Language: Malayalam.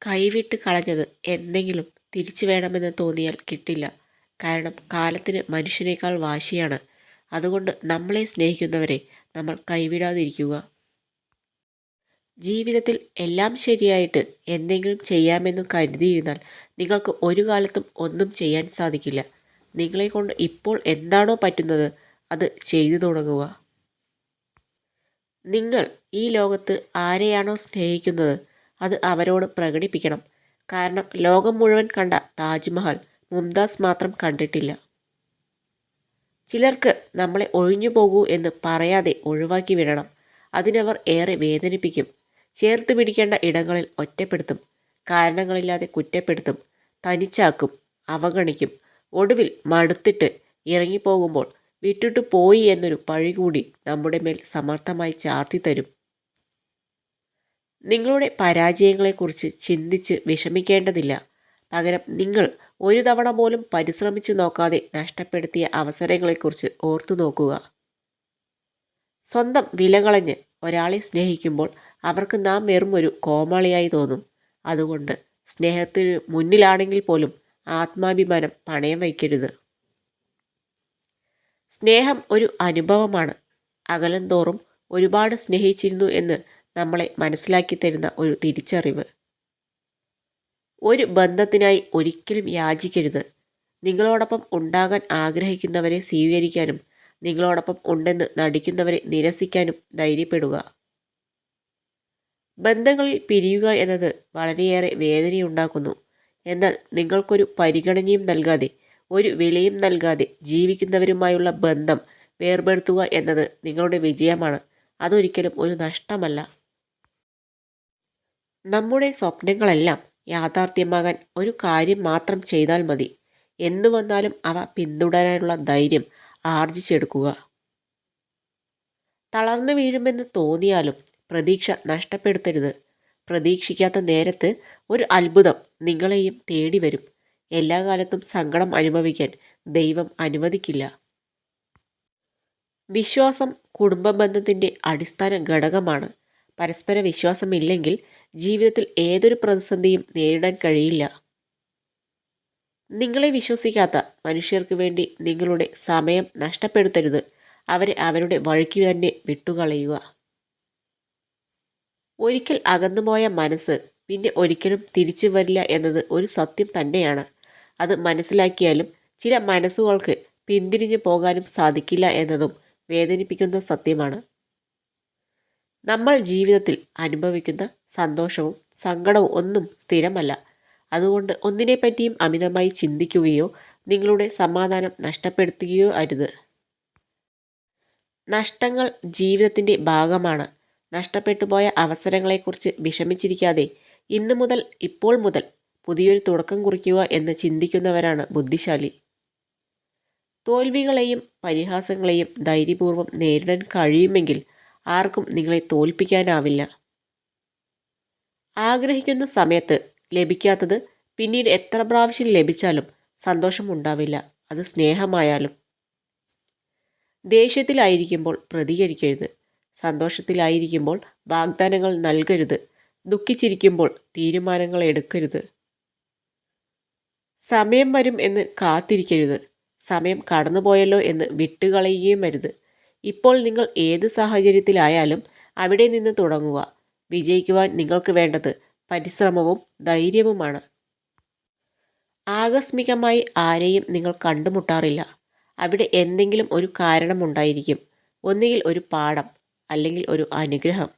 കൈവിട്ട് കളഞ്ഞത് എന്തെങ്കിലും തിരിച്ചു വേണമെന്ന് തോന്നിയാൽ കിട്ടില്ല. കാരണം കാലത്തിന് മനുഷ്യനേക്കാൾ വാശിയാണ്. അതുകൊണ്ട് നമ്മളെ സ്നേഹിക്കുന്നവരെ നമ്മൾ കൈവിടാതിരിക്കുക. ജീവിതത്തിൽ എല്ലാം ശരിയായിട്ട് എന്തെങ്കിലും ചെയ്യാമെന്ന് കരുതിയിരുന്നാൽ നിങ്ങൾക്ക് ഒരു കാലത്തും ഒന്നും ചെയ്യാൻ സാധിക്കില്ല. നിങ്ങളെക്കൊണ്ട് ഇപ്പോൾ എന്താണോ പറ്റുന്നത് അത് ചെയ്തു തുടങ്ങുക. നിങ്ങൾ ഈ ലോകത്ത് ആരെയാണോ സ്നേഹിക്കുന്നത് അത് അവരോട് പ്രകടിപ്പിക്കണം. കാരണം ലോകം മുഴുവൻ കണ്ട താജ്മഹൽ മുംതാസ് മാത്രം കണ്ടിട്ടില്ല. ചിലർക്ക് നമ്മളെ ഒഴിഞ്ഞു പോകൂ എന്ന് പറയാതെ ഒഴിവാക്കി വിടണം. അതിനവർ ഏറെ വേദനിപ്പിക്കും. ചേർത്ത് പിടിക്കേണ്ട ഇടങ്ങളിൽ ഒറ്റപ്പെടുത്തും. കാരണങ്ങളില്ലാതെ കുറ്റപ്പെടുത്തും. തനിച്ചാക്കും. അവഗണിക്കും. ഒടുവിൽ മടുത്തിട്ട് ഇറങ്ങിപ്പോകുമ്പോൾ വിട്ടിട്ട് പോയി എന്നൊരു പഴി കൂടി നമ്മുടെ മേൽ സമർത്ഥമായി ചാർത്തിത്തരും. നിങ്ങളുടെ പരാജയങ്ങളെക്കുറിച്ച് ചിന്തിച്ച് വിഷമിക്കേണ്ടതില്ല. പകരം നിങ്ങൾ ഒരു തവണ പോലും പരിശ്രമിച്ചു നോക്കാതെ നഷ്ടപ്പെടുത്തിയ അവസരങ്ങളെക്കുറിച്ച് ഓർത്തു നോക്കുക. സ്വന്തം വില കളഞ്ഞ് ഒരാളെ സ്നേഹിക്കുമ്പോൾ അവർക്ക് നാം വെറും ഒരു കോമാളിയായി തോന്നും. അതുകൊണ്ട് സ്നേഹത്തിന് മുന്നിലാണെങ്കിൽ പോലും ആത്മാഭിമാനം പണയം വയ്ക്കരുത്. സ്നേഹം ഒരു അനുഭവമാണ്. അകലം തോറും ഒരുപാട് സ്നേഹിച്ചിരുന്നു എന്ന് നമ്മളെ മനസ്സിലാക്കി തരുന്ന ഒരു തിരിച്ചറിവ്. ഒരു ബന്ധത്തിനായി ഒരിക്കലും യാചിക്കരുത്. നിങ്ങളോടൊപ്പം ഉണ്ടാകാൻ ആഗ്രഹിക്കുന്നവരെ സ്വീകരിക്കാനും നിങ്ങളോടൊപ്പം ഉണ്ടെന്ന് നടിക്കുന്നവരെ നിരസിക്കാനും ധൈര്യപ്പെടുക. ബന്ധങ്ങളിൽ പിരിയുക എന്നത് വളരെയേറെ വേദനയുണ്ടാക്കുന്നു. എന്നാൽ നിങ്ങൾക്കൊരു പരിഗണനയും നൽകാതെ ഒരു വിലയും നൽകാതെ ജീവിക്കുന്നവരുമായുള്ള ബന്ധം വേർപെടുത്തുക എന്നത് നിങ്ങളുടെ വിജയമാണ്. അതൊരിക്കലും ഒരു നഷ്ടമല്ല. നമ്മുടെ സ്വപ്നങ്ങളെല്ലാം യാഥാർത്ഥ്യമാകാൻ ഒരു കാര്യം മാത്രം ചെയ്താൽ മതി. എന്തു വന്നാലും അവ പിന്തുടരാനുള്ള ധൈര്യം ആർജിച്ചെടുക്കുക. തളർന്നു വീഴുമെന്ന് തോന്നിയാലും പ്രതീക്ഷ നഷ്ടപ്പെടുത്തരുത്. പ്രതീക്ഷിക്കാത്ത നേരത്ത് ഒരു അത്ഭുതം നിങ്ങളെയും തേടി വരും. എല്ലാ കാലത്തും സങ്കടം അനുഭവിക്കാൻ ദൈവം അനുവദിക്കില്ല. വിശ്വാസം കുടുംബ ബന്ധത്തിൻ്റെ അടിസ്ഥാന ഘടകമാണ്. പരസ്പര വിശ്വാസമില്ലെങ്കിൽ ജീവിതത്തിൽ ഏതൊരു പ്രതിസന്ധിയും നേരിടാൻ കഴിയില്ല. നിങ്ങളെ വിശ്വസിക്കാത്ത മനുഷ്യർക്ക് വേണ്ടി നിങ്ങളുടെ സമയം നഷ്ടപ്പെടുത്തരുത്. അവരെ അവരുടെ വഴിക്ക് തന്നെ വിട്ടുകളയുക. ഒരിക്കൽ അകന്നുപോയ മനസ്സ് പിന്നെ ഒരിക്കലും തിരിച്ചു വരില്ല എന്നത് ഒരു സത്യം തന്നെയാണ്. അത് മനസ്സിലാക്കിയാലും ചില മനസ്സുകൾക്ക് പിന്തിരിഞ്ഞു പോകാനും സാധിക്കില്ല എന്നതും വേദനിപ്പിക്കുന്ന സത്യമാണ്. നമ്മൾ ജീവിതത്തിൽ അനുഭവിക്കുന്ന സന്തോഷവും സങ്കടവും ഒന്നും സ്ഥിരമല്ല. അതുകൊണ്ട് ഒന്നിനെപ്പറ്റിയും അമിതമായി ചിന്തിക്കുകയോ നിങ്ങളുടെ സമാധാനം നഷ്ടപ്പെടുത്തുകയോ അരുത്. നഷ്ടങ്ങൾ ജീവിതത്തിൻ്റെ ഭാഗമാണ്. നഷ്ടപ്പെട്ടു പോയ അവസരങ്ങളെക്കുറിച്ച് വിഷമിച്ചിരിക്കാതെ ഇന്നു മുതൽ ഇപ്പോൾ മുതൽ പുതിയൊരു തുടക്കം കുറിക്കുക എന്ന് ചിന്തിക്കുന്നവരാണ് ബുദ്ധിശാലി. തോൽവികളെയും പരിഹാസങ്ങളെയും ധൈര്യപൂർവ്വം നേരിടാൻ കഴിയുമെങ്കിൽ ആർക്കും നിങ്ങളെ തോൽപ്പിക്കാനാവില്ല. ആഗ്രഹിക്കുന്ന സമയത്ത് ലഭിക്കാത്തത് പിന്നീട് എത്ര പ്രാവശ്യം ലഭിച്ചാലും സന്തോഷമുണ്ടാവില്ല. അത് സ്നേഹമായാലും. ദേഷ്യത്തിലായിരിക്കുമ്പോൾ പ്രതികരിക്കരുത്. സന്തോഷത്തിലായിരിക്കുമ്പോൾ വാഗ്ദാനങ്ങൾ നൽകരുത്. ദുഃഖിച്ചിരിക്കുമ്പോൾ തീരുമാനങ്ങൾ എടുക്കരുത്. സമയം വരും എന്ന് കാത്തിരിക്കരുത്. സമയം കടന്നുപോയല്ലോ എന്ന് വിട്ടുകളയുകയും അരുത്. ഇപ്പോൾ നിങ്ങൾ ഏത് സാഹചര്യത്തിലായാലും അവിടെ നിന്ന് തുടങ്ങുക. വിജയിക്കുവാൻ നിങ്ങൾക്ക് വേണ്ടത് പരിശ്രമവും ധൈര്യവുമാണ്. ആകസ്മികമായി ആരെയും നിങ്ങൾ കണ്ടുമുട്ടാറില്ല. അവിടെ എന്തെങ്കിലും ഒരു കാരണമുണ്ടായിരിക്കും. ഒന്നുകിൽ ഒരു പാഠം, അല്ലെങ്കിൽ ഒരു അനുഗ്രഹം.